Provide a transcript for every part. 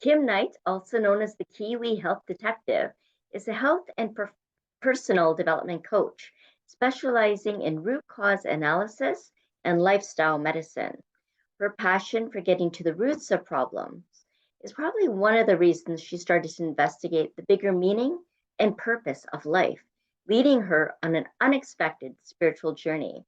Kim Knight, also known as the Kiwi Health Detective, is a health and personal development coach specializing in root cause analysis and lifestyle medicine. Her passion for getting to the roots of problems is probably one of the reasons she started to investigate the bigger meaning and purpose of life, leading her on an unexpected spiritual journey.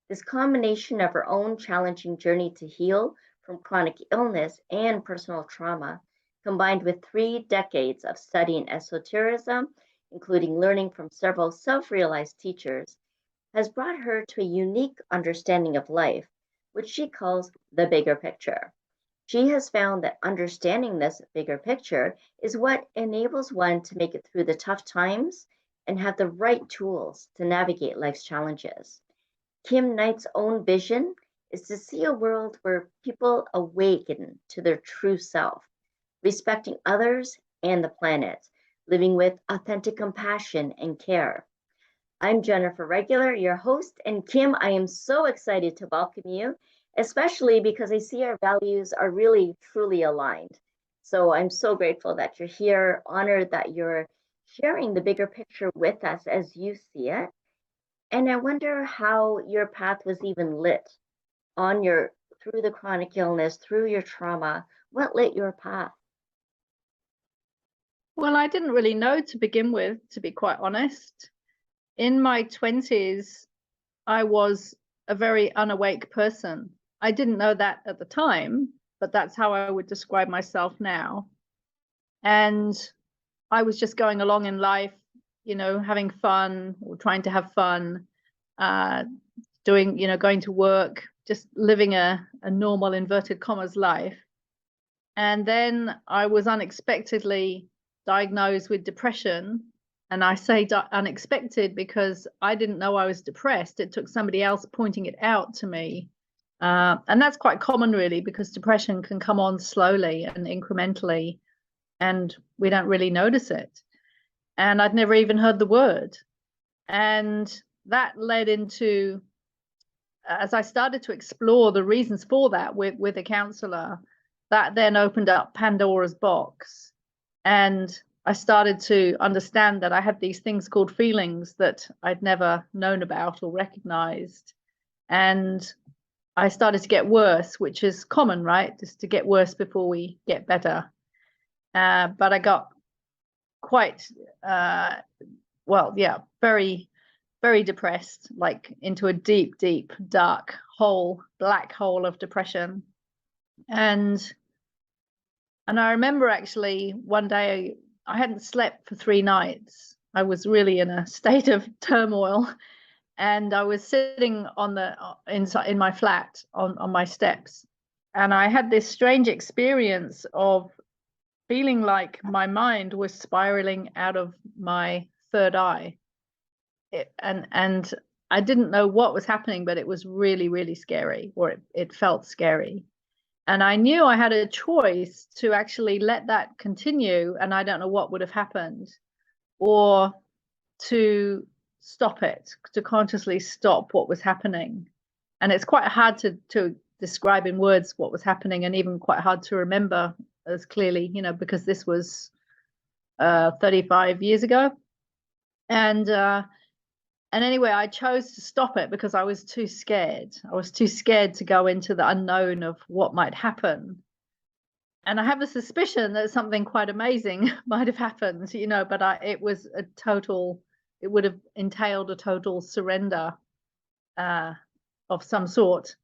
This combination of her own challenging journey to heal from chronic illness and personal trauma, combined with 3 decades of studying esotericism, including learning from several self realized teachers, has brought her to a unique understanding of life, which she calls the bigger picture. She has found that understanding this bigger picture is what enables one to make it through the tough times and have the right tools to navigate life's challenges. Kim Knight's own vision is to see a world where people awaken to their true self, respecting others and the planet, living with authentic compassion and care. I'm Jennifer Regular, your host, and Kim, I am so excited to welcome you, especially because I see our values are really truly aligned. So I'm so grateful that you're here, honored that you're sharing the bigger picture with us as you see it. And I wonder how your path was even lit on your through the chronic illness, through your trauma. What lit your path? Well, I didn't really know to begin with, to be quite honest. In my 20s, I was a very unawake person. I didn't know that at the time, but that's how I would describe myself now. And I was just going along in life, having fun or trying to have fun, going to work, just living a normal inverted commas life. And then I was unexpectedly diagnosed with depression. And I say unexpected because I didn't know I was depressed. It took somebody else pointing it out to me. And that's quite common, really, because depression can come on slowly and incrementally, and we don't really notice it. And I'd never even heard the word. And that led into, as I started to explore the reasons for that with a counselor, that then opened up Pandora's box. And I started to understand that I had these things called feelings that I'd never known about or recognized. And I started to get worse, which is common, right? Just to get worse before we get better. But I got quite, very, very depressed, like into a deep, deep, dark hole, black hole of depression. And I remember actually one day I hadn't slept for 3 nights. I was really in a state of turmoil, and I was sitting in my flat on my steps, and I had this strange experience of feeling like my mind was spiraling out of my third eye. And I didn't know what was happening, but it was really, really scary, or it felt scary. And I knew I had a choice to actually let that continue, and I don't know what would have happened, or to stop it, to consciously stop what was happening. And it's quite hard to describe in words what was happening, and even quite hard to remember as clearly, because this was 35 years ago. And anyway, I chose to stop it because I was too scared. I was too scared to go into the unknown of what might happen. And I have a suspicion that something quite amazing might have happened, but it would have entailed a total surrender of some sort.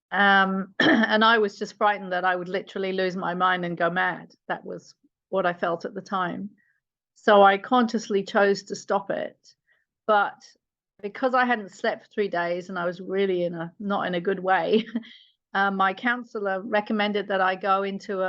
And I was just frightened that I would literally lose my mind and go mad. That was what I felt at the time. So I consciously chose to stop it. But because I hadn't slept for 3 days and I was really not in a good way, my counselor recommended that I go into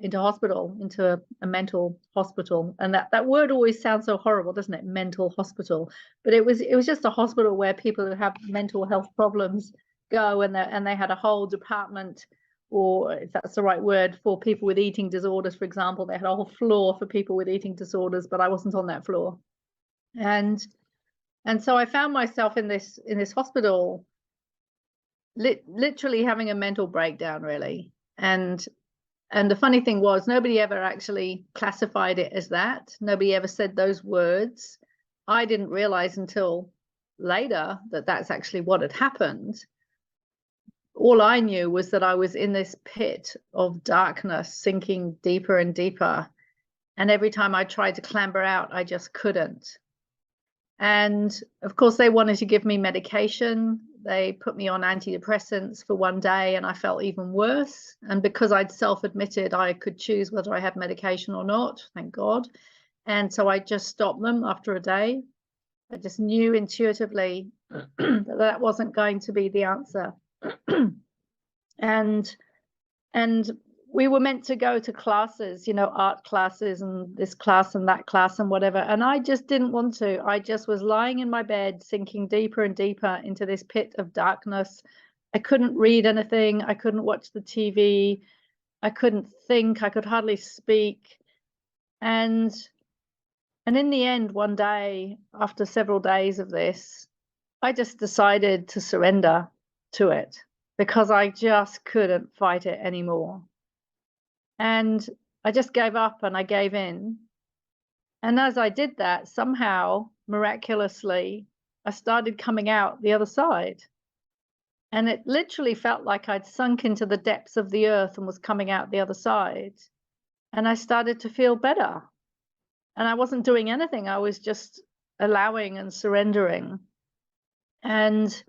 into hospital, into a mental hospital. And that word always sounds so horrible, doesn't it? Mental hospital. But it was just a hospital where people who have mental health problems go, and they had a whole department, or if that's the right word, for people with eating disorders, for example. They had a whole floor for people with eating disorders, but I wasn't on that floor. And so I found myself in this hospital, literally having a mental breakdown, really. And And the funny thing was, nobody ever actually classified it as that. Nobody ever said those words. I didn't realize until later that that's actually what had happened. All I knew was that I was in this pit of darkness, sinking deeper and deeper. And every time I tried to clamber out, I just couldn't. And of course, they wanted to give me medication. They put me on antidepressants for one day, and I felt even worse. And because I'd self-admitted, I could choose whether I had medication or not, thank God. And so I just stopped them after a day. I just knew intuitively that that wasn't going to be the answer. and we were meant to go to classes, art classes and this class and that class and whatever. And I just didn't want to. I just was lying in my bed, sinking deeper and deeper into this pit of darkness. I couldn't read anything. I couldn't watch the TV. I couldn't think. I could hardly speak. And in the end, one day, after several days of this, I just decided to surrender to it because I just couldn't fight it anymore. And I just gave up and I gave in. And as I did that, somehow, miraculously, I started coming out the other side. And it literally felt like I'd sunk into the depths of the earth and was coming out the other side. And I started to feel better. And I wasn't doing anything. I was just allowing and surrendering. And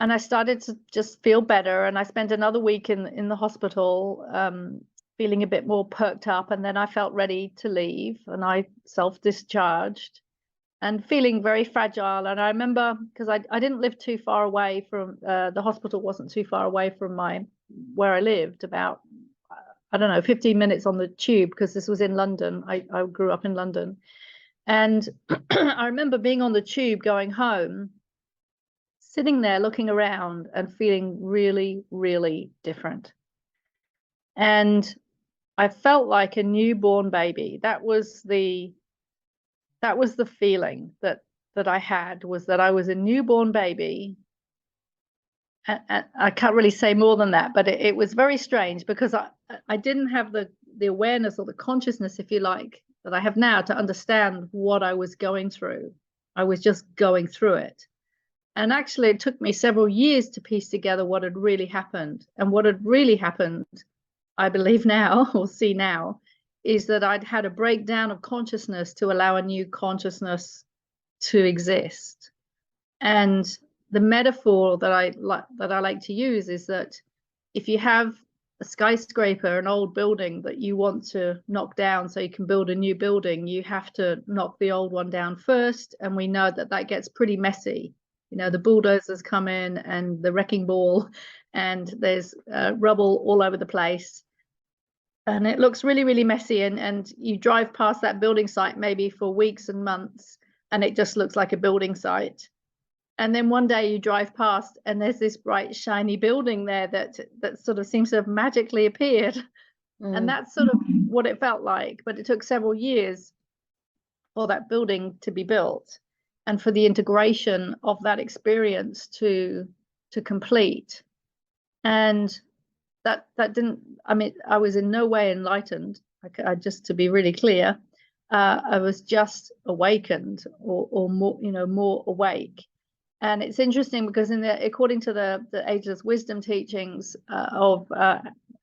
I started to just feel better. And I spent another week in the hospital, feeling a bit more perked up, and then I felt ready to leave, and I self-discharged and feeling very fragile. And I remember, because I didn't live too far away from the hospital, wasn't too far away from where I lived, about I don't know, 15 minutes on the tube, because this was in London. I grew up in London. And I remember being on the tube going home, sitting there looking around and feeling really, really different. And I felt like a newborn baby. That was the feeling that I had, was that I was a newborn baby. And I can't really say more than that, but it was very strange, because I didn't have the awareness or the consciousness, if you like, that I have now to understand what I was going through. I was just going through it. And actually, it took me several years to piece together what had really happened. And what had really happened, I believe now, or see now, is that I'd had a breakdown of consciousness to allow a new consciousness to exist. And the metaphor that I like to use is that if you have a skyscraper, an old building that you want to knock down so you can build a new building, you have to knock the old one down first. And we know that gets pretty messy. The bulldozers come in and the wrecking ball, and there's rubble all over the place. And it looks really, really messy. And you drive past that building site maybe for weeks and months, and it just looks like a building site. And then one day you drive past and there's this bright, shiny building there that sort of seems to have magically appeared. And that's sort of what it felt like. But it took several years for that building to be built, and for the integration of that experience to complete. And that didn't, I mean, I was in no way enlightened. Just to be really clear, I was just awakened, or more, more awake. And it's interesting because according to the Ageless wisdom teachings of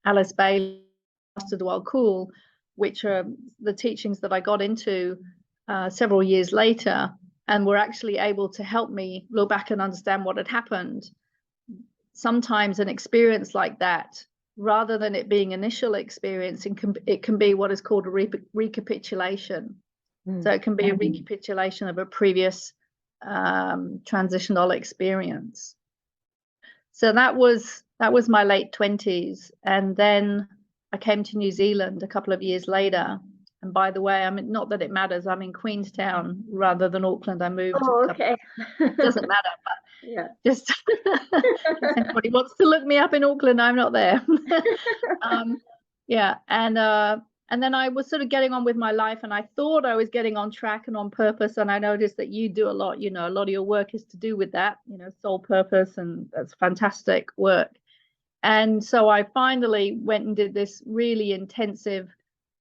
Alice Bailey, Master Dwell Cool, which are the teachings that I got into several years later, and were actually able to help me look back and understand what had happened. Sometimes an experience like that, rather than it being initial experience, it can be what is called a recapitulation. So it can be a recapitulation of a previous transitional experience. So that was my late 20s. And then I came to New Zealand a couple of years later. And by the way, I mean, not that it matters, I'm in Queenstown rather than Auckland. I moved. Oh, okay. It doesn't matter, but yeah, just if anybody wants to look me up in Auckland, I'm not there. Yeah, and then I was sort of getting on with my life, and I thought I was getting on track and on purpose. And I noticed that you do a lot, a lot of your work is to do with that, soul purpose, and that's fantastic work. And so I finally went and did this really intensive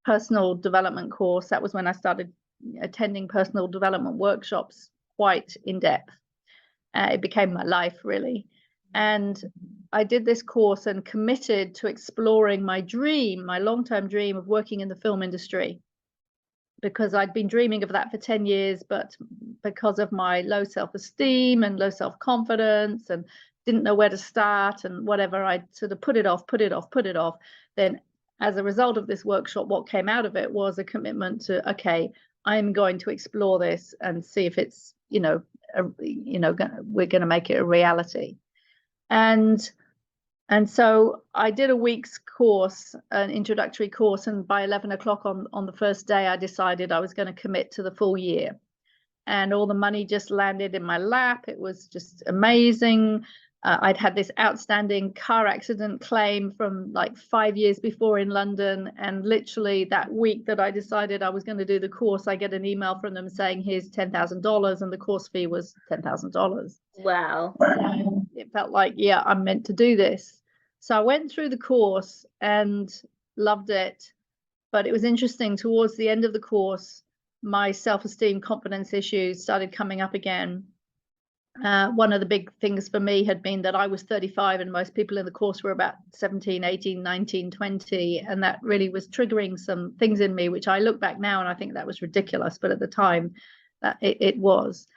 personal development course. That was when I started attending personal development workshops quite in depth. It became my life, really. And I did this course and committed to exploring my dream, my long-term dream of working in the film industry, because I'd been dreaming of that for 10 years, but because of my low self-esteem and low self-confidence and didn't know where to start and whatever, I sort of put it off. Then as a result of this workshop, what came out of it was a commitment to, okay, I'm going to explore this and see if it's, we're going to make it a reality. And so I did a week's course, an introductory course, and by 11 o'clock on the first day, I decided I was going to commit to the full year. And all the money just landed in my lap. It was just amazing. I'd had this outstanding car accident claim from like 5 years before in London. And literally that week that I decided I was going to do the course, I get an email from them saying, here's $10,000. And the course fee was $10,000. Wow. So it felt like, yeah, I'm meant to do this. So I went through the course and loved it. But it was interesting, towards the end of the course, my self-esteem, confidence issues started coming up again. One of the big things for me had been that I was 35 and most people in the course were about 17, 18, 19, 20. And that really was triggering some things in me, which I look back now and I think that was ridiculous. But at the time, that it was.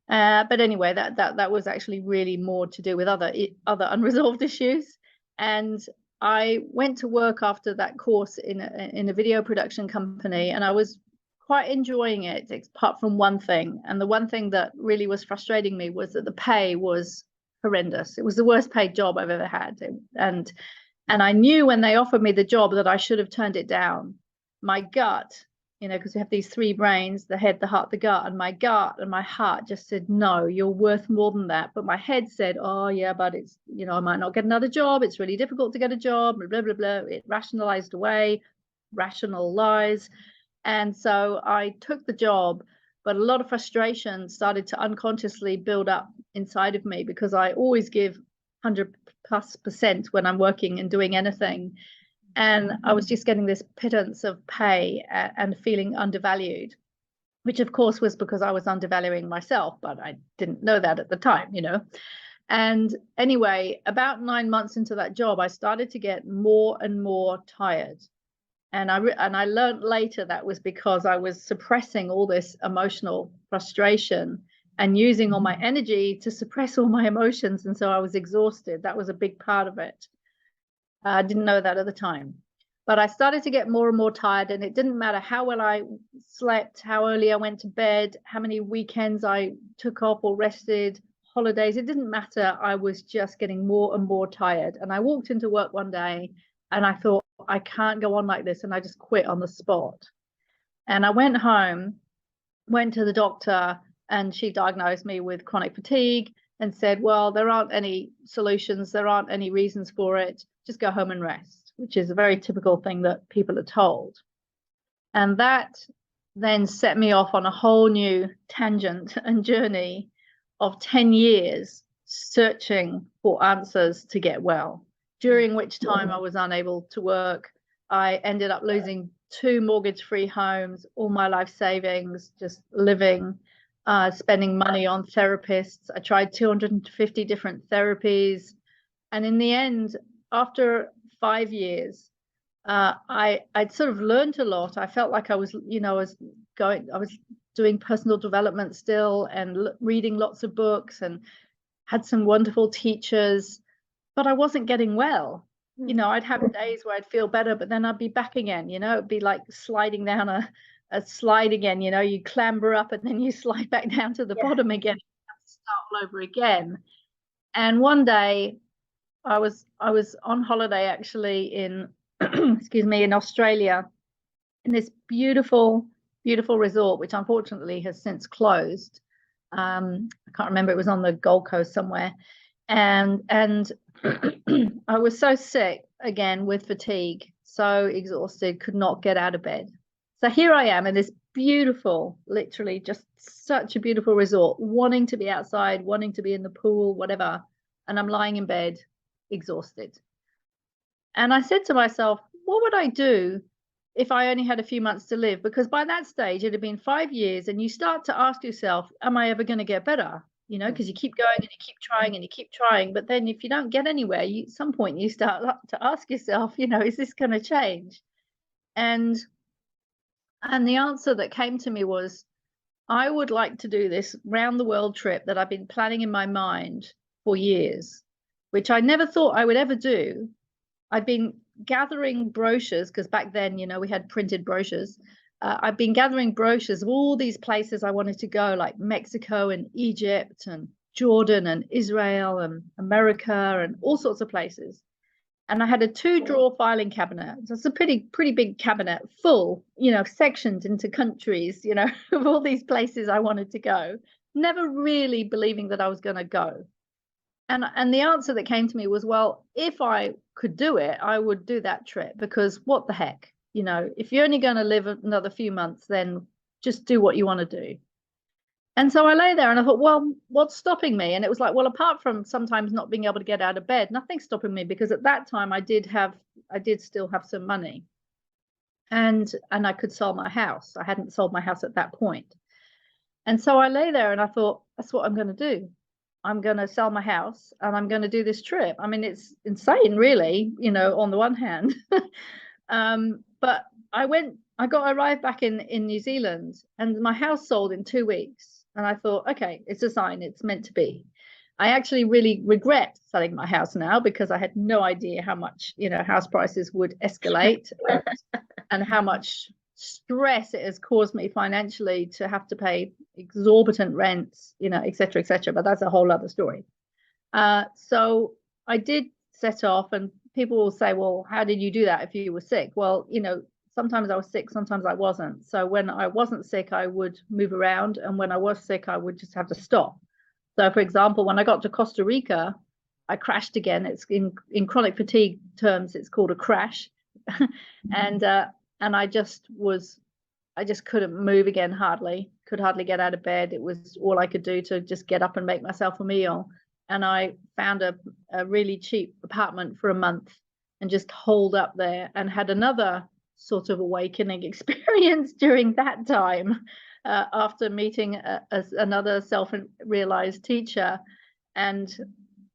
But anyway, that was actually really more to do with other unresolved issues. And I went to work after that course in a video production company, and I was quite enjoying it, apart from one thing. And the one thing that really was frustrating me was that the pay was horrendous. It was the worst paid job I've ever had. And I knew when they offered me the job that I should have turned it down. My gut, because we have these three brains, the head, the heart, the gut, and my gut and my heart just said, no, you're worth more than that. But my head said, oh yeah, but it's, I might not get another job. It's really difficult to get a job, blah, blah, blah. It rationalized away, rational lies. And so I took the job, but a lot of frustration started to unconsciously build up inside of me, because I always give 100+% when I'm working and doing anything. And I was just getting this pittance of pay and feeling undervalued, which of course was because I was undervaluing myself, but I didn't know that at the time, And anyway, about 9 months into that job, I started to get more and more tired. And I learned later that was because I was suppressing all this emotional frustration and using all my energy to suppress all my emotions. And so I was exhausted. That was a big part of it. I didn't know that at the time, but I started to get more and more tired, and it didn't matter how well I slept, how early I went to bed, how many weekends I took off or rested, holidays. It didn't matter. I was just getting more and more tired. And I walked into work one day and I thought, I can't go on like this. And I just quit on the spot. And I went home, went to the doctor, and she diagnosed me with chronic fatigue and said, well, there aren't any solutions. There aren't any reasons for it. Just go home and rest, which is a very typical thing that people are told. And that then set me off on a whole new tangent and journey of 10 years searching for answers to get well, during which time I was unable to work. I ended up losing 2 mortgage-free homes, all my life savings, just living, spending money on therapists. I tried 250 different therapies. And in the end, after 5 years, I'd sort of learned a lot. I felt like I was doing personal development still and reading lots of books and had some wonderful teachers, but I wasn't getting well. I'd have days where I'd feel better, but then I'd be back again. It'd be like sliding down a slide again. You clamber up and then you slide back down to the bottom again, start all over again. And one day I was on holiday actually in in Australia, in this beautiful resort, which unfortunately has since closed. I can't remember, it was on the Gold Coast somewhere. And I was so sick again with fatigue, so exhausted, could not get out of bed. So here I am in this beautiful, literally just such a beautiful resort, wanting to be outside, wanting to be in the pool, whatever. And I'm lying in bed, exhausted. And I said to myself, what would I do if I only had a few months to live? Because by that stage, it had been 5 years, and you start to ask yourself, am I ever going to get better? You know, because you keep going and you keep trying and you keep trying. But then if you don't get anywhere, at some point you start to ask yourself, you know, is this going to change? And the answer that came to me was, I would like to do this round the world trip that I've been planning in my mind for years, which I never thought I would ever do. I've been gathering brochures, because back then, you know, we had printed brochures. I've been gathering brochures of all these places I wanted to go, like Mexico and Egypt and Jordan and Israel and America and all sorts of places. And I had a 2-drawer filing cabinet. So it's a pretty big cabinet full, you know, sectioned into countries, you know, of all these places I wanted to go, never really believing that I was going to go. And the answer that came to me was, well, if I could do it, I would do that trip, because what the heck, you know, if you're only going to live another few months, then just do what you want to do. And so I lay there and I thought, well, what's stopping me? And it was like, well, apart from sometimes not being able to get out of bed, nothing's stopping me, because at that time I did still have some money, and I could sell my house. I hadn't sold my house at that point. And so I lay there and I thought, that's what I'm going to do. I'm going to sell my house and I'm going to do this trip. I mean, it's insane, really, you know, on the one hand. But I arrived back in New Zealand, and my house sold in 2 weeks. And I thought, okay, it's a sign, it's meant to be. I actually really regret selling my house now, because I had no idea how much, you know, house prices would escalate and how much stress it has caused me financially to have to pay exorbitant rents, you know, et cetera, but that's a whole other story. So I did set off, and people will say, well, how did you do that if you were sick? Well, you know, sometimes I was sick, sometimes I wasn't. So when I wasn't sick, I would move around, and when I was sick, I would just have to stop. So for example, when I got to Costa Rica, I crashed again. It's in chronic fatigue terms, it's called a crash. And I just couldn't move again, could hardly get out of bed. It was all I could do to just get up and make myself a meal. And I found a really cheap apartment for a month and just holed up there, and had another sort of awakening experience during that time, after meeting another self-realized teacher. And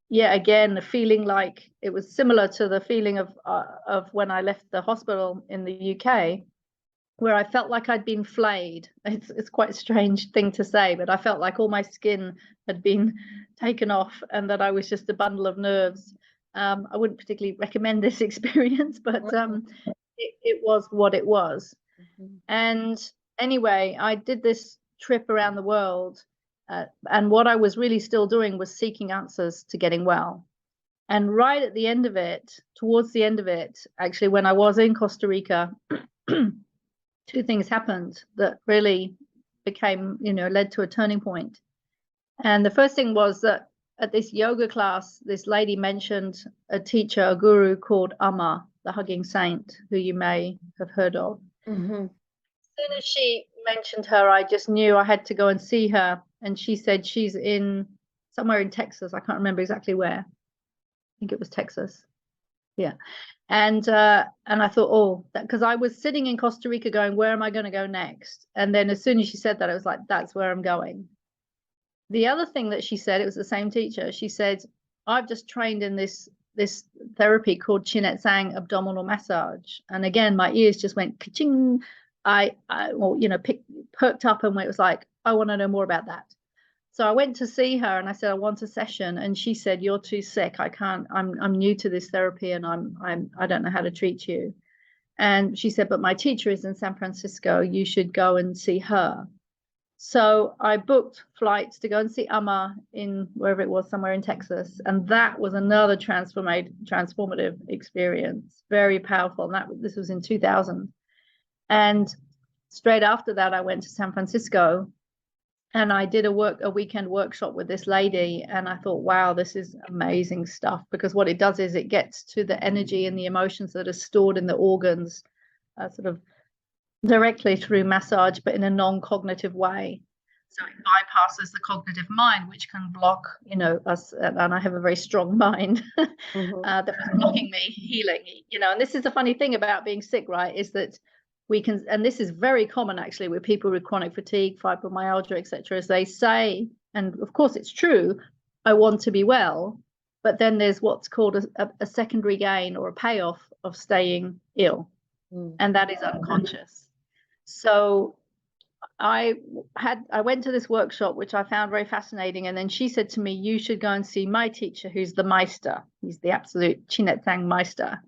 yeah, again, the feeling like it was similar to the feeling of when I left the hospital in the UK, where I felt like I'd been flayed. It's quite a strange thing to say, but I felt like all my skin had been taken off, and that I was just a bundle of nerves. I wouldn't particularly recommend this experience, but it was what it was. And anyway, I did this trip around the world. And what I was really still doing was seeking answers to getting well. And right at the end of it, towards the end of it, actually, when I was in Costa Rica, 2 things happened that really became, you know, led to a turning point. And the first thing was that at this yoga class, this lady mentioned a teacher, a guru called Amma, the Hugging Saint, who you may have heard of. Mm-hmm. As soon as she mentioned her, I just knew I had to go and see her. And she said she's in somewhere in Texas. I can't remember exactly where. I think it was Texas. Yeah. And I thought, oh, because I was sitting in Costa Rica going, where am I going to go next? And then as soon as she said that, I was like, that's where I'm going. The other thing that she said, it was the same teacher. She said, I've just trained in this therapy called Chinette Sang abdominal massage. And again, my ears just went ka-ching. I well, you know, perked up, and it was like, I want to know more about that. So I went to see her and I said, I want a session. And she said, you're too sick. I can't, I'm new to this therapy, and I don't know how to treat you. And she said, but my teacher is in San Francisco. You should go and see her. So I booked flights to go and see Amma in wherever it was, somewhere in Texas. And that was another transformative experience, very powerful. And this was in 2000. And straight after that, I went to San Francisco, and I did a weekend workshop with this lady. And I thought, wow, this is amazing stuff, because what it does is it gets to the energy and the emotions that are stored in the organs, sort of directly through massage, but in a non-cognitive way. So it bypasses the cognitive mind, which can block, us. And I have a very strong mind that was blocking me healing, And this is the funny thing about being sick, right? Is that we can, and this is very common actually with people with chronic fatigue, fibromyalgia, etc. As they say, and of course it's true, I want to be well, but then there's what's called a secondary gain or a payoff of staying ill, and that is unconscious. So I went to this workshop, which I found very fascinating. And then she said to me, you should go and see my teacher, who's the Meister. He's the absolute Chinetzang Meister.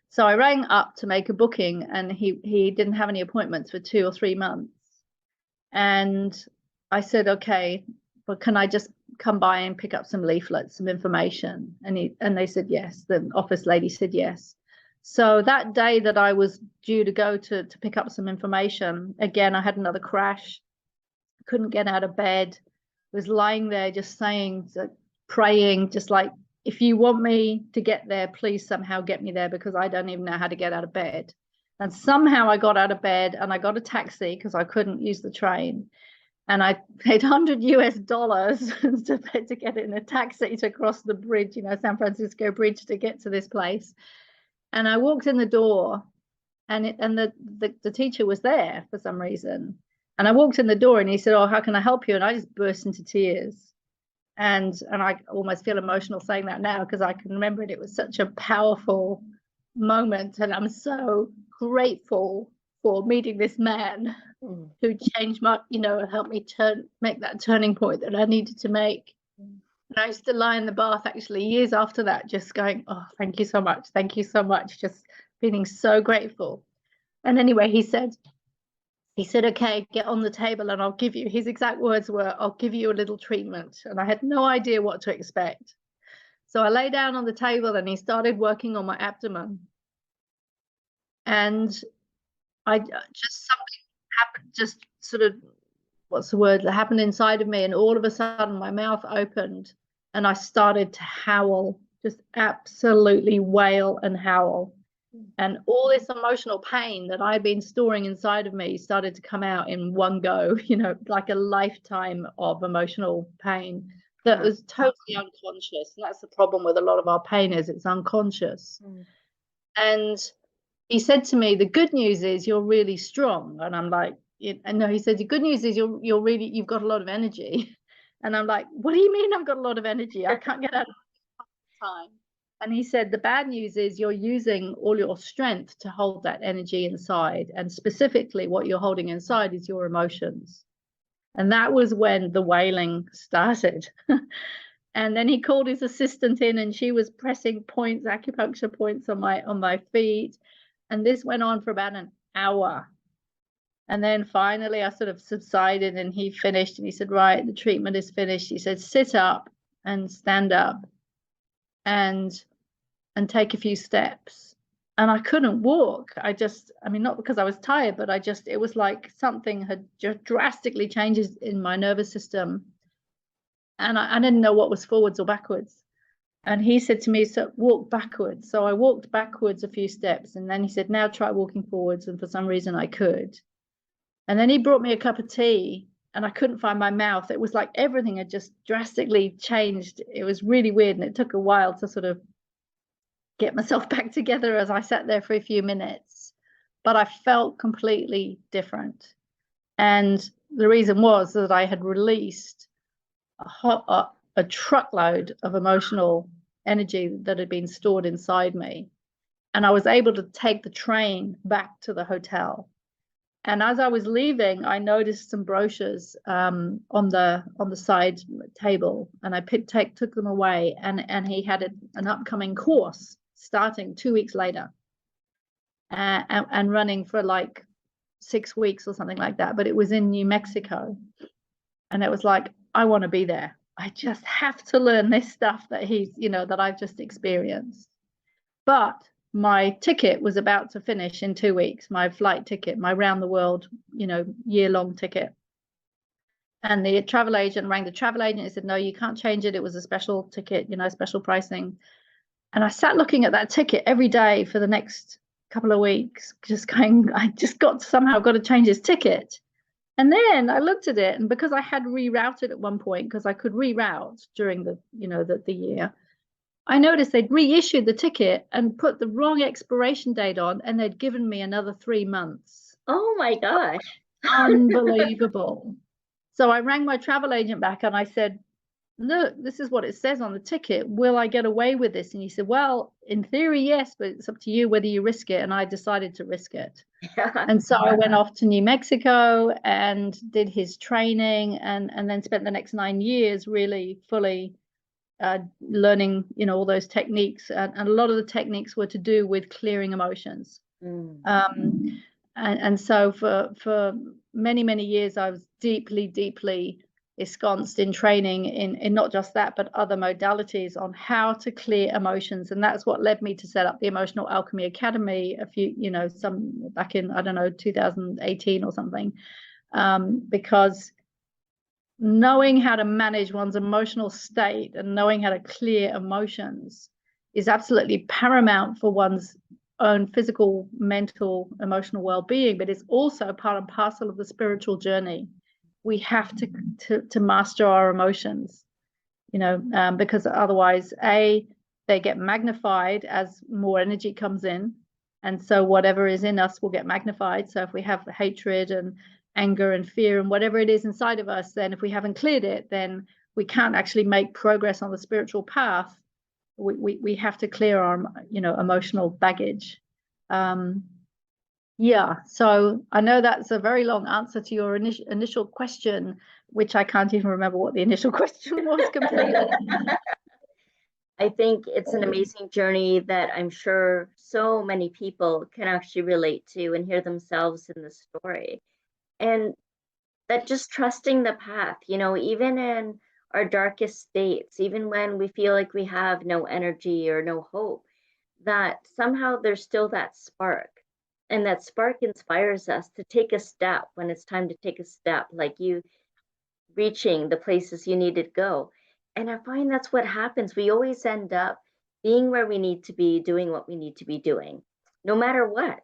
So I rang up to make a booking, and he didn't have any appointments for 2 or 3 months. And I said, okay, but can I just come by and pick up some leaflets, some information? And they said yes. The office lady said yes. So that day that I was due to go to pick up some information, again, I had another crash. Couldn't get out of bed. Was lying there just saying, praying, just like, if you want me to get there, please somehow get me there, because I don't even know how to get out of bed. And somehow I got out of bed and I got a taxi because I couldn't use the train. And I paid $100 to get in a taxi to cross the bridge, San Francisco Bridge, to get to this place. And I walked in the door, and the teacher was there for some reason. And I walked in the door, and he said, "Oh, how can I help you?" And I just burst into tears. And I almost feel emotional saying that now, because I can remember it. It was such a powerful moment, and I'm so grateful for meeting this man who changed my, helped me make that turning point that I needed to make. And I used to lie in the bath actually years after that, just going, oh, thank you so much, just feeling so grateful. And anyway, he said, okay, get on the table and I'll give you, his exact words were, I'll give you a little treatment. And I had no idea what to expect. So I lay down on the table and he started working on my abdomen. And something happened, just sort of, what's the word, that happened inside of me. And all of a sudden my mouth opened and I started to howl, just absolutely wail and howl. And all this emotional pain that I'd been storing inside of me started to come out in one go, like a lifetime of emotional pain that was totally unconscious. And that's the problem with a lot of our pain, is it's unconscious. And he said to me, the good news is you're really strong. And I'm like, and no, he said, the good news is you've got a lot of energy. And I'm like, what do you mean I've got a lot of energy? I can't get out of time. And he said, the bad news is you're using all your strength to hold that energy inside. And specifically what you're holding inside is your emotions. And that was when the wailing started. And then he called his assistant in, and she was pressing points, acupuncture points on my feet. And this went on for about an hour. And then finally I sort of subsided, and he finished, and he said, right, the treatment is finished. He said, sit up and stand up and take a few steps. And I couldn't walk. Not because I was tired, but it was like something had just drastically changed in my nervous system. And I didn't know what was forwards or backwards. And he said to me, so walk backwards. So I walked backwards a few steps, and then he said, now try walking forwards. And for some reason I could. And then he brought me a cup of tea, and I couldn't find my mouth. It was like everything had just drastically changed. It was really weird, and it took a while to sort of get myself back together as I sat there for a few minutes. But I felt completely different. And the reason was that I had released a truckload of emotional energy that had been stored inside me. And I was able to take the train back to the hotel. And as I was leaving, I noticed some brochures on the side table, and I took them away. And he had an upcoming course starting 2 weeks later, and running for like 6 weeks or something like that. But it was in New Mexico, and it was like, I want to be there. I just have to learn this stuff that that I've just experienced. But my ticket was about to finish in 2 weeks, my flight ticket, my round the world, year-long ticket. And the travel agent rang the travel agent and said, no, you can't change it. It was a special ticket, special pricing. And I sat looking at that ticket every day for the next couple of weeks, just going, somehow got to change this ticket. And then I looked at it, and because I had rerouted at one point, because I could reroute during the, the year, I noticed they'd reissued the ticket and put the wrong expiration date on, and they'd given me another 3 months. Oh my gosh. Unbelievable. So I rang my travel agent back and I said, look, this is what it says on the ticket. Will I get away with this? And he said, well, in theory, yes, but it's up to you whether you risk it. And I decided to risk it. Yeah. And so I went off to New Mexico and did his training, and then spent the next 9 years really fully learning, all those techniques. And a lot of the techniques were to do with clearing emotions. And so for many, many years, I was deeply, deeply ensconced in training in not just that, but other modalities on how to clear emotions. And that's what led me to set up the Emotional Alchemy Academy some back in, I don't know, 2018 or something, because knowing how to manage one's emotional state and knowing how to clear emotions is absolutely paramount for one's own physical, mental, emotional well-being, but it's also part and parcel of the spiritual journey. We have to master our emotions, because otherwise, they get magnified as more energy comes in, and so whatever is in us will get magnified. So if we have hatred and anger and fear and whatever it is inside of us, then if we haven't cleared it, then we can't actually make progress on the spiritual path. We have to clear our emotional baggage. So I know that's a very long answer to your initial question, which I can't even remember what the initial question was completely. I think it's an amazing journey that I'm sure so many people can actually relate to and hear themselves in the story. And that just trusting the path, even in our darkest states, even when we feel like we have no energy or no hope, that somehow there's still that spark. And that spark inspires us to take a step when it's time to take a step, like you reaching the places you need to go. And I find that's what happens. We always end up being where we need to be, doing what we need to be doing, no matter what,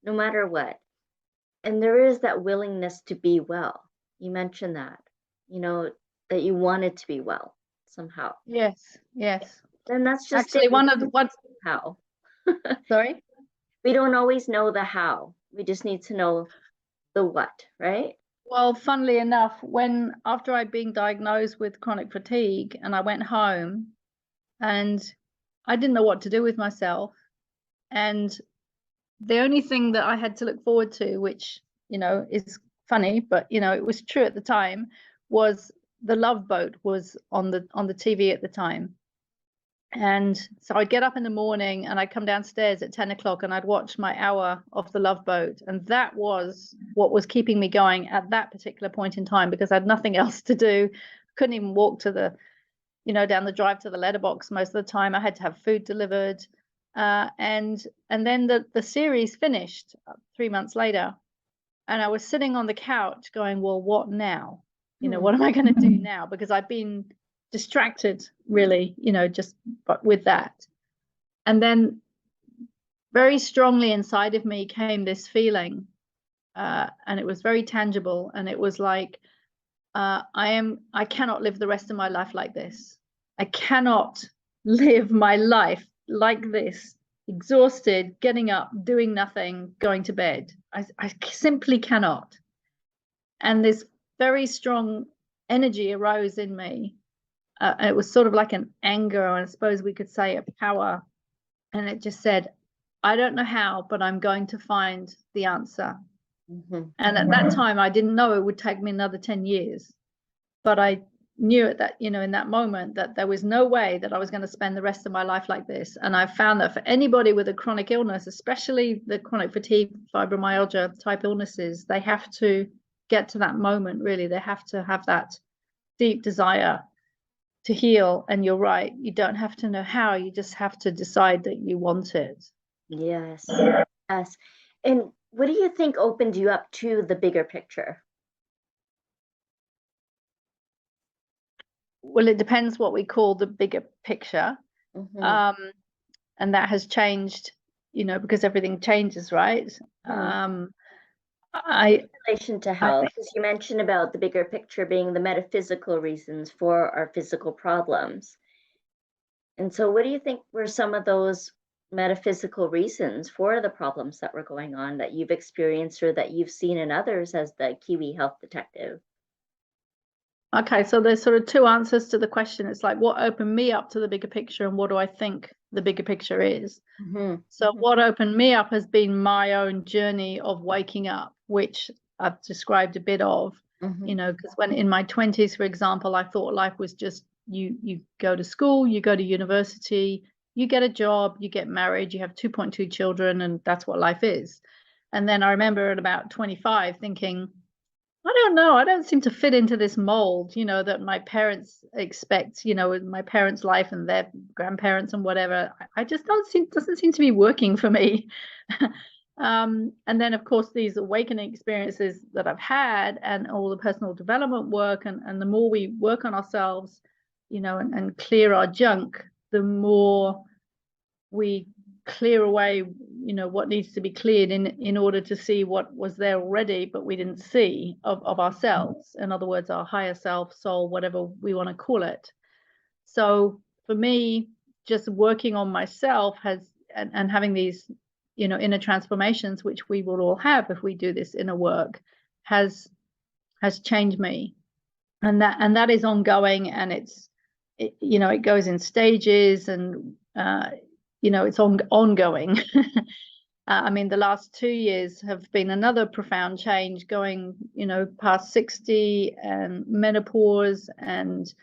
no matter what. And there is that willingness to be well. You mentioned that, that you wanted to be well somehow. Yes. And that's just actually it. one of the what How. Sorry. We don't always know the how. We just need to know the what, right? Well, funnily enough, after I'd been diagnosed with chronic fatigue and I went home and I didn't know what to do with myself, and the only thing that I had to look forward to, which is funny, but it was true at the time, was the Love Boat was on the TV at the time. And so I'd get up in the morning and I'd come downstairs at 10 o'clock and I'd watch my hour of the Love Boat. And that was what was keeping me going at that particular point in time, because I had nothing else to do. Couldn't even walk to down the drive to the letterbox most of the time. I had to have food delivered. And then the series finished 3 months later. And I was sitting on the couch going, well, what now? What am I going to do now? Because I've been distracted really, just with that. And then very strongly inside of me came this feeling, and it was very tangible, and it was like, I cannot live the rest of my life like this. I cannot live my life like this, exhausted, getting up, doing nothing, going to bed. I simply cannot. And this very strong energy arose in me. It was sort of like an anger, or I suppose we could say a power. And it just said, I don't know how, but I'm going to find the answer. And at that time, I didn't know it would take me another 10 years. But I knew at that, in that moment, that there was no way that I was going to spend the rest of my life like this. And I found that for anybody with a chronic illness, especially the chronic fatigue, fibromyalgia type illnesses, they have to get to that moment, really. They have to have that deep desire to heal. And you're right, you don't have to know how, you just have to decide that you want it. Yes. And what do you think opened you up to the bigger picture? Well, it depends what we call the bigger picture. And that has changed, because everything changes, right? I relation to I health, think because you mentioned about the bigger picture being the metaphysical reasons for our physical problems. And so, what do you think were some of those metaphysical reasons for the problems that were going on that you've experienced or that you've seen in others as the Kiwi health detective? okay, so there's sort of two answers to the question. It's like what opened me up to the bigger picture and what do I think the bigger picture is. Mm-hmm. So what opened me up has been my own journey of waking up, which I've described a bit of, Mm-hmm. because when in my 20s, for example, I thought life was just you go to school, you go to university, you get a job, you get married, you have 2.2 children, and that's what life is. And then I remember at about 25 thinking, I don't know. I don't seem to fit into this mold, that my parents expect, with my parents' life and their grandparents and whatever. I just doesn't seem to be working for me. And then, of course, these awakening experiences that I've had and all the personal development work, and the more we work on ourselves, and clear our junk, the more we clear away what needs to be cleared in order to see what was there already but we didn't see of ourselves, in other words, our higher self, soul, whatever we want to call it. So for me, just working on myself and having these inner transformations, which we will all have if we do this inner work, has changed me. And that is ongoing, and it goes in stages, and it's ongoing. I mean, the last 2 years have been another profound change, going past 60 and menopause, and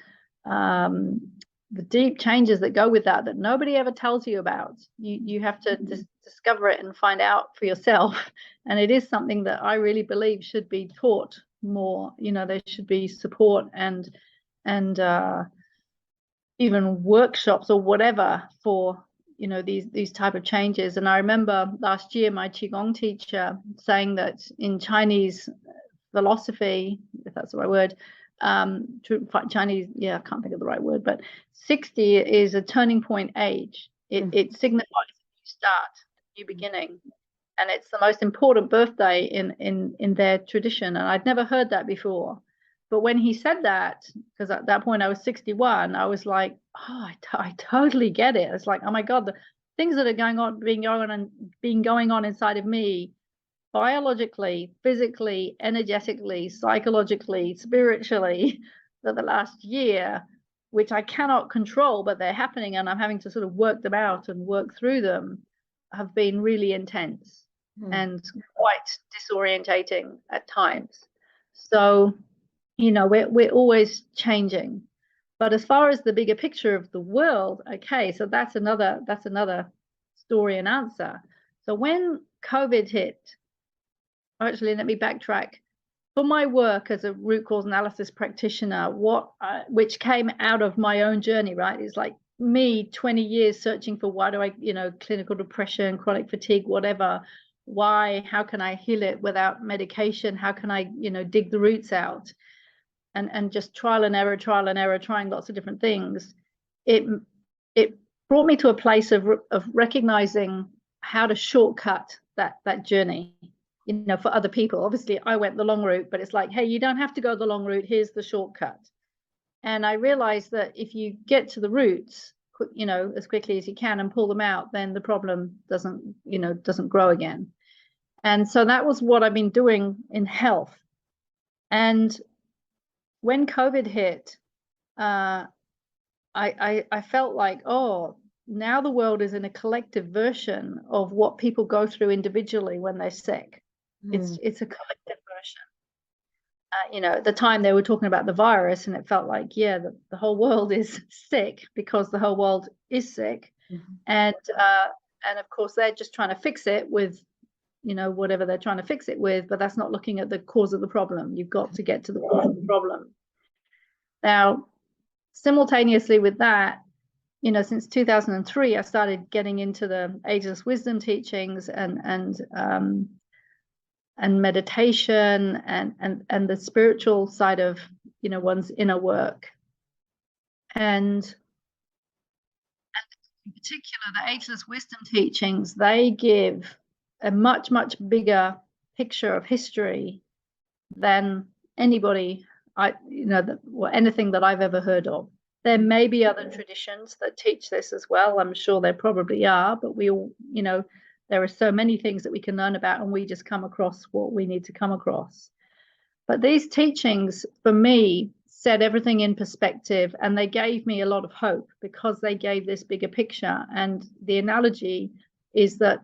the deep changes that go with that nobody ever tells you about. You have to discover it and find out for yourself. And it is something that I really believe should be taught more. There should be support and even workshops or whatever for these type of changes. And I remember last year my qigong teacher saying that in Chinese philosophy, if that's the right word, Chinese, I can't think of the right word, but 60 is a turning point age. It signifies a new start, a new beginning, and it's the most important birthday in their tradition. And I'd never heard that before. But when he said that, because at that point I was 61, I was like, oh, I totally get it. It's like, oh my God, the things that are been going on inside of me, biologically, physically, energetically, psychologically, spiritually, for the last year, which I cannot control, but they're happening, and I'm having to sort of work them out and work through them, have been really intense and quite disorientating at times. So we're always changing. But as far as the bigger picture of the world, okay, so that's another story and answer. So when COVID hit, actually, let me backtrack. For my work as a root cause analysis practitioner, which came out of my own journey, right? It's like me 20 years searching for why do I, clinical depression, chronic fatigue, whatever. Why? How can I heal it without medication? How can I, dig the roots out? And just trial and error, trying lots of different things. It brought me to a place of recognizing how to shortcut that journey, for other people. Obviously, I went the long route, but it's like, hey, you don't have to go the long route. Here's the shortcut. And I realized that if you get to the roots, as quickly as you can and pull them out, then the problem doesn't grow again. And so that was what I've been doing in health. And when COVID hit, I felt like, oh, now the world is in a collective version of what people go through individually when they're sick. It's a collective version. At the time they were talking about the virus, and it felt like, the whole world is sick because the whole world is sick. And of course they're just trying to fix it with whatever they're trying to fix it with, but that's not looking at the cause of the problem. You've got to get to the cause of the problem. Now, simultaneously with that, since 2003, I started getting into the Ageless wisdom teachings and meditation and the spiritual side of one's inner work. And in particular, the Ageless wisdom teachings, they give a much, much bigger picture of history than anybody anything that I've ever heard of. There may be other traditions that teach this as well. I'm sure there probably are, but we all, there are so many things that we can learn about, and we just come across what we need to come across. But these teachings, for me, set everything in perspective, and they gave me a lot of hope because they gave this bigger picture. And the analogy is that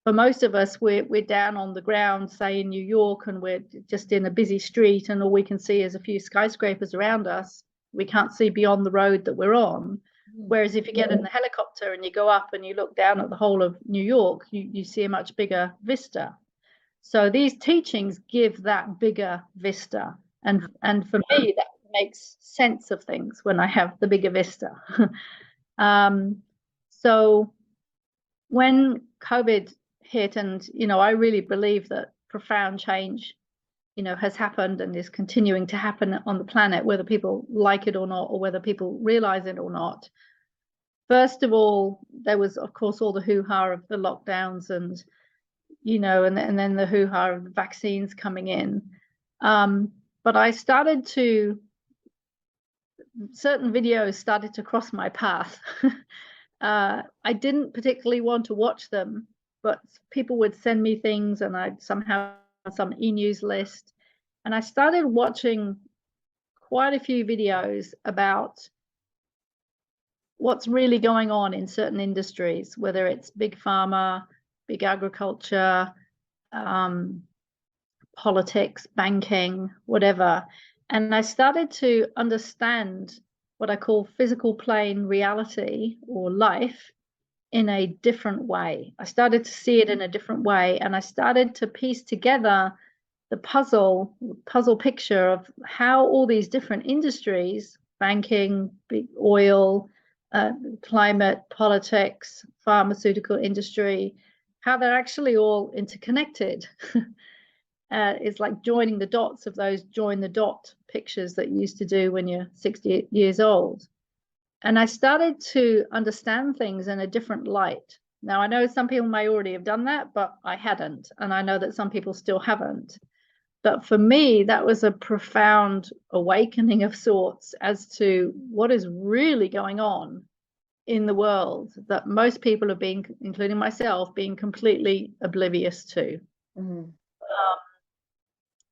for most of us, we're down on the ground, say in New York, and we're just in a busy street, and all we can see is a few skyscrapers around us. We can't see beyond the road that we're on. Whereas if you get in the helicopter and you go up and you look down at the whole of New York, you see a much bigger vista. So these teachings give that bigger vista. And for me, that makes sense of things when I have the bigger vista. So when COVID hit, and I really believe that profound change has happened and is continuing to happen on the planet, whether people like it or not, or whether people realize it or not. First of all, there was, of course, all the hoo-ha of the lockdowns and and then the hoo-ha of the vaccines coming in. But certain videos started to cross my path. I didn't particularly want to watch them, but people would send me things, and I'd somehow some e-news list. And I started watching quite a few videos about what's really going on in certain industries, whether it's big pharma, big agriculture, politics, banking, whatever. And I started to understand what I call physical plane reality or life in a different way. I started to see it in a different way, and I started to piece together the puzzle picture of how all these different industries, banking, big oil, climate, politics, pharmaceutical industry, how they're actually all interconnected. It's like joining the dots of those join the dot pictures that you used to do when you're 60 years old. And I started to understand things in a different light. Now, I know some people may already have done that, but I hadn't. And I know that some people still haven't. But for me, that was a profound awakening of sorts as to what is really going on in the world that most people have been, including myself, being completely oblivious to.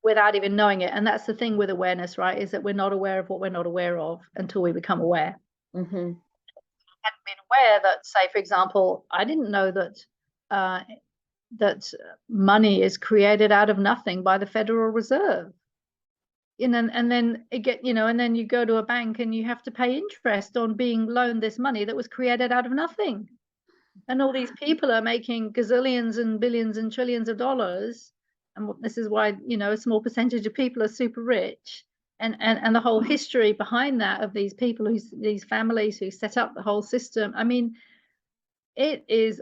Without even knowing it. And that's the thing with awareness, right? Is that we're not aware of what we're not aware of until we become aware. I hadn't been aware that, say, for example, I didn't know that that money is created out of nothing by the Federal Reserve. And then and then you go to a bank and you have to pay interest on being loaned this money that was created out of nothing. And all these people are making gazillions and billions and trillions of dollars. And this is why, a small percentage of people are super rich. And the whole history behind that of these people, these families who set up the whole system. I mean, it is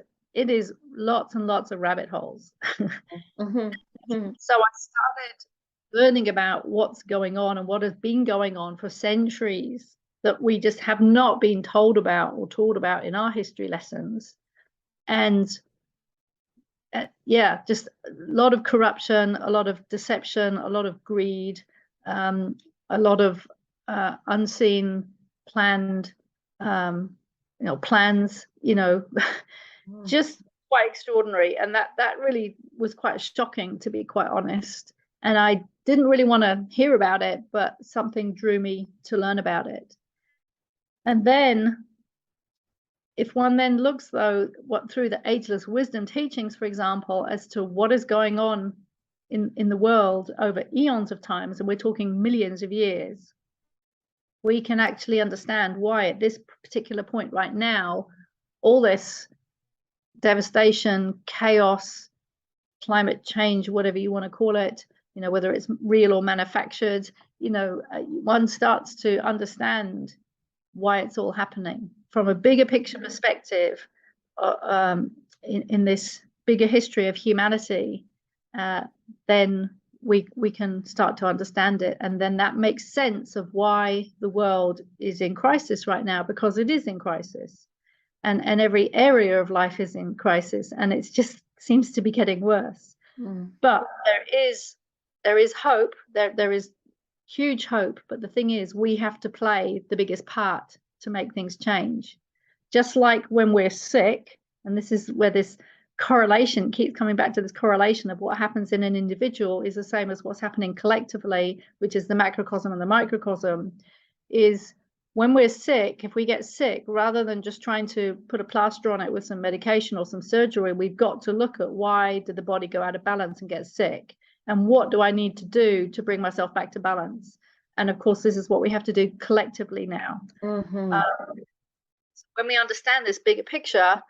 lots and lots of rabbit holes. So I started learning about what's going on and what has been going on for centuries that we just have not been told about or taught about in our history lessons. And just a lot of corruption, a lot of deception, a lot of greed, a lot of unseen planned plans, just quite extraordinary. And that really was quite shocking, to be quite honest. And I didn't really want to hear about it, but something drew me to learn about it. And then if one then looks, though, through the ageless wisdom teachings, for example, as to what is going on in the world over eons of times, and we're talking millions of years, we can actually understand why at this particular point right now, all this devastation, chaos, climate change, whatever you want to call it, whether it's real or manufactured, one starts to understand why it's all happening from a bigger picture perspective, in this bigger history of humanity. Then we can start to understand it, and then that makes sense of why the world is in crisis right now, because it is in crisis, and every area of life is in crisis, and it just seems to be getting worse. But there is hope. There is huge hope. But the thing is, we have to play the biggest part to make things change. Just like when we're sick, and this is where this correlation keeps coming back to, this correlation of what happens in an individual is the same as what's happening collectively, which is the macrocosm and the microcosm. Is when we're sick, if we get sick, rather than just trying to put a plaster on it with some medication or some surgery, we've got to look at, why did the body go out of balance and get sick? And what do I need to do to bring myself back to balance? And of course, this is what we have to do collectively now. When we understand this bigger picture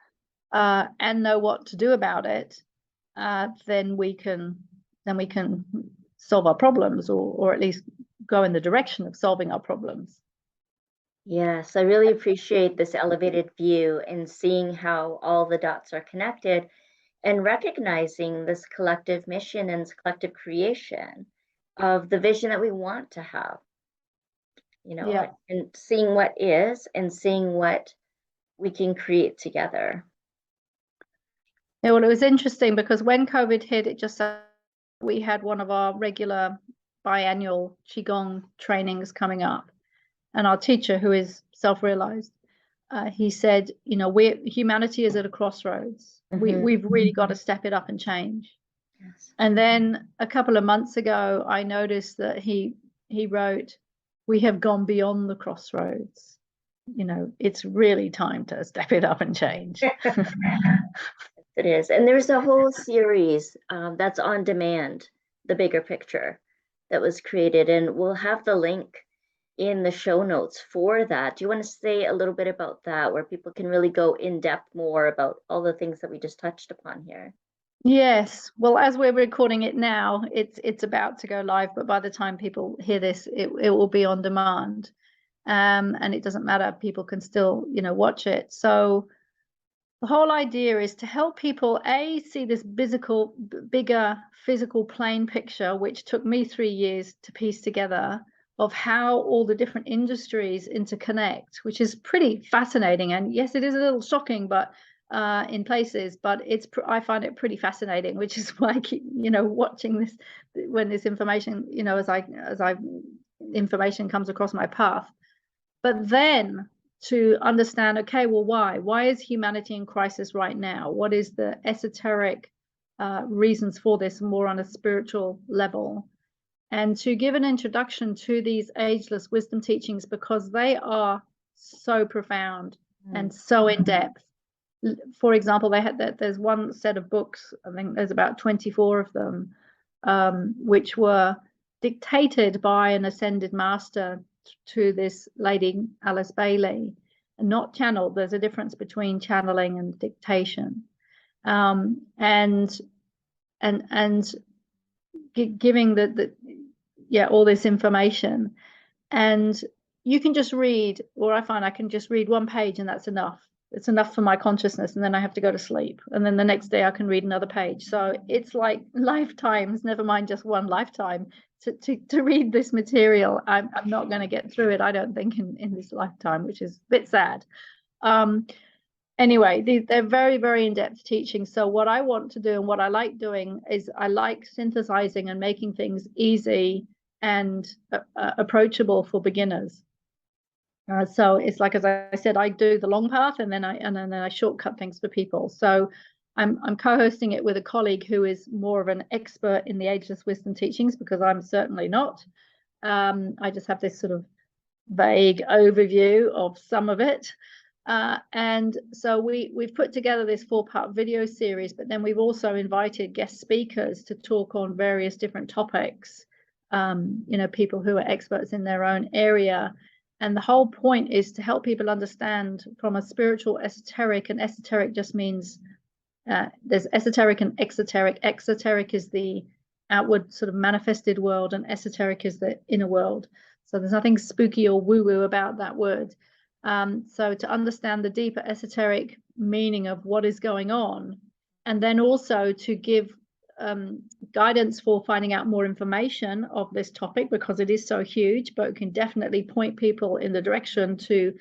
and know what to do about it, then we can solve our problems, or at least go in the direction of solving our problems. Yes, I really appreciate this elevated view and seeing how all the dots are connected and recognizing this collective mission and this collective creation of the vision that we want to have, and seeing what is and seeing what we can create together. Yeah, well, it was interesting because when COVID hit, it just we had one of our regular biannual Qigong trainings coming up. And our teacher, who is self-realized, he said, humanity is at a crossroads. We've really got to step it up and change. Yes. And then a couple of months ago, I noticed that he wrote, "We have gone beyond the crossroads. It's really time to step it up and change." It is. And there's a whole series that's on demand, The Bigger Picture, that was created. And we'll have the link in the show notes for that. Do you want to say a little bit about that, where people can really go in depth more about all the things that we just touched upon here? Yes. Well, as we're recording it now, it's about to go live, but by the time people hear this, it will be on demand. And it doesn't matter, people can still, watch it. So the whole idea is to help people, see this bigger physical plane picture, which took me 3 years to piece together, of how all the different industries interconnect, which is pretty fascinating. And yes, it is a little shocking, but in places, but I find it pretty fascinating, which is why I keep, watching this when this information, as information comes across my path. But then to understand, okay, well, why is humanity in crisis right now? What is the esoteric reasons for this, more on a spiritual level? And to give an introduction to these ageless wisdom teachings, because they are so profound and so in depth. For example, there's one set of books, I think there's about 24 of them, which were dictated by an ascended master to this lady, Alice Bailey, and not channeled. There's a difference between channeling and dictation. And giving all this information. And you can just read, or I find I can just read one page and that's enough. It's enough for my consciousness, and then I have to go to sleep, and then the next day I can read another page. So it's like lifetimes, never mind just one lifetime, to read this material. I'm not going to get through it, I don't think, in this lifetime, which is a bit sad. Anyway, they're very, very in-depth teaching. So what I want to do and what I like doing is I like synthesizing and making things easy and approachable for beginners. So it's like, as I said, I do the long path, and then I shortcut things for people. So I'm co-hosting it with a colleague who is more of an expert in the ageless wisdom teachings, because I'm certainly not. I just have this sort of vague overview of some of it. And so we've put together this 4-part video series, but then we've also invited guest speakers to talk on various different topics, people who are experts in their own area. And the whole point is to help people understand from a spiritual esoteric, and esoteric just means there's esoteric and exoteric. Exoteric is the outward sort of manifested world, and esoteric is the inner world. So there's nothing spooky or woo-woo about that word. So to understand the deeper esoteric meaning of what is going on, and then also to give guidance for finding out more information of this topic, because it is so huge, but it can definitely point people in the direction to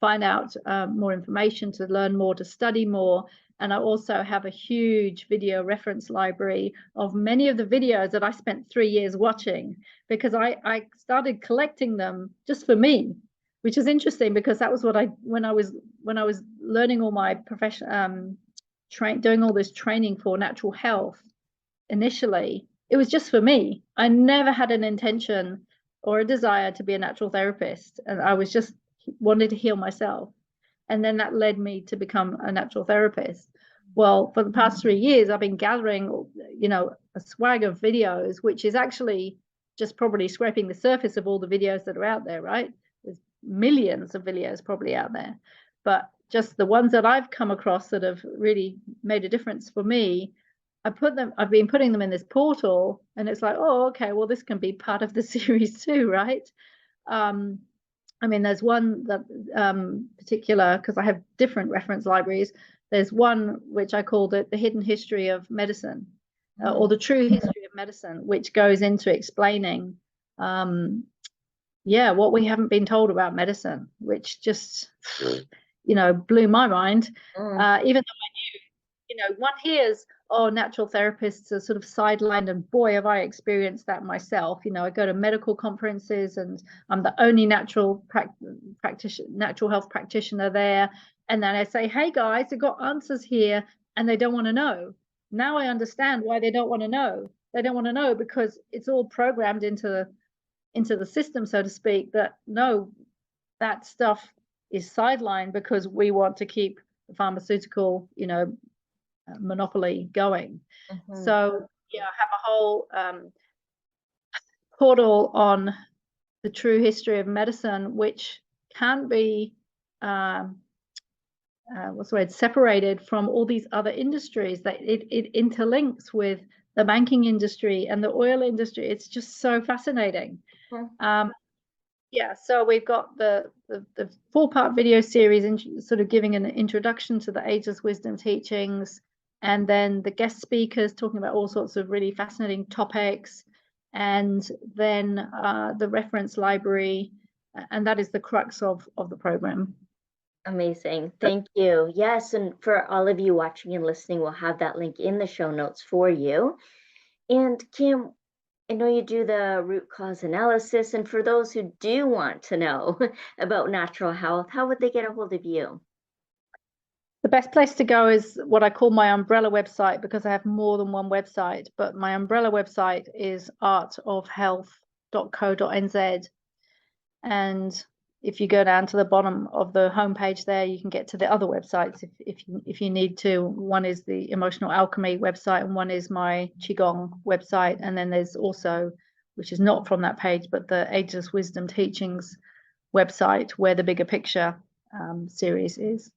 find out more information, to learn more, to study more, And I also have a huge video reference library of many of the videos that I spent 3 years watching, because I started collecting them just for me, which is interesting, because that was what when I was learning all my profession, doing all this training for natural health. Initially, it was just for me. I never had an intention or a desire to be a natural therapist, and I was just wanted to heal myself. And then that led me to become a natural therapist. Well, for the past 3 years, I've been gathering, a swag of videos, which is actually just probably scraping the surface of all the videos that are out there, right? There's millions of videos probably out there, but just the ones that I've come across that have really made a difference for me, I've been putting them in this portal, and it's like, oh, okay, well, this can be part of the series too, right? I mean, there's one that particular, because I have different reference libraries. There's one which I called it the hidden history of medicine, or the true history of medicine, which goes into explaining, what we haven't been told about medicine, which just, blew my mind. Even though one hears, oh, natural therapists are sort of sidelined, and boy, have I experienced that myself. I go to medical conferences, and I'm the only natural health practitioner there, and then I say, hey guys, I've got answers here, and they don't want to know. Now I understand why they don't want to know. They don't want to know because it's all programmed into the system, so to speak, that no, that stuff is sidelined because we want to keep the pharmaceutical monopoly going. So I have a whole portal on the true history of medicine, which can be separated from all these other industries, that it interlinks with the banking industry and the oil industry. It's just so fascinating. So we've got the 4-part video series, and sort of giving an introduction to the Ageless wisdom teachings, and then the guest speakers talking about all sorts of really fascinating topics, and then the reference library, and that is the crux of the program. Amazing. Thank you. Yes, and for all of you watching and listening, we'll have that link in the show notes for you. And Kim, I know you do the root cause analysis, and for those who do want to know about natural health, how would they get a hold of you? The best place to go is what I call my umbrella website, because I have more than one website, but my umbrella website is artofhealth.co.nz. And if you go down to the bottom of the homepage there, you can get to the other websites if you need to. One is the Emotional Alchemy website, and one is my Qigong website. And then there's also, which is not from that page, but the Ageless Wisdom Teachings website, where the Bigger Picture series is.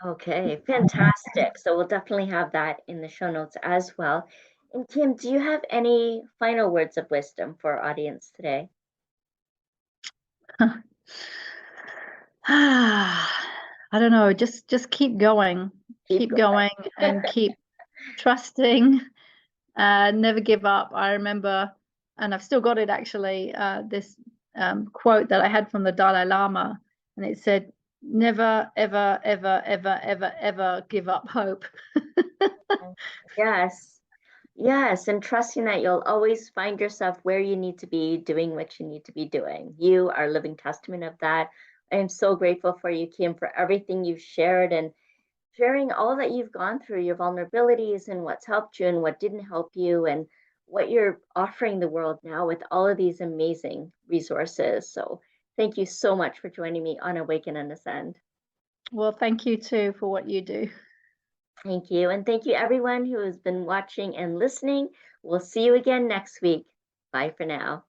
Okay, fantastic. So we'll definitely have that in the show notes as well. And Kim, do you have any final words of wisdom for our audience today? I don't know, just keep going. Keep going and keep trusting, never give up. I remember, and I've still got it actually, this quote that I had from the Dalai Lama, and it said, never, ever, ever, ever, ever, ever give up hope. Yes, and trusting that you'll always find yourself where you need to be, doing what you need to be doing. You are a living testament of that. I am so grateful for you, Kim, for everything you've shared, and sharing all that you've gone through, your vulnerabilities and what's helped you and what didn't help you, and what you're offering the world now with all of these amazing resources. So thank you so much for joining me on Awaken and Ascend. Well, thank you too for what you do. Thank you. And thank you everyone who has been watching and listening. We'll see you again next week. Bye for now.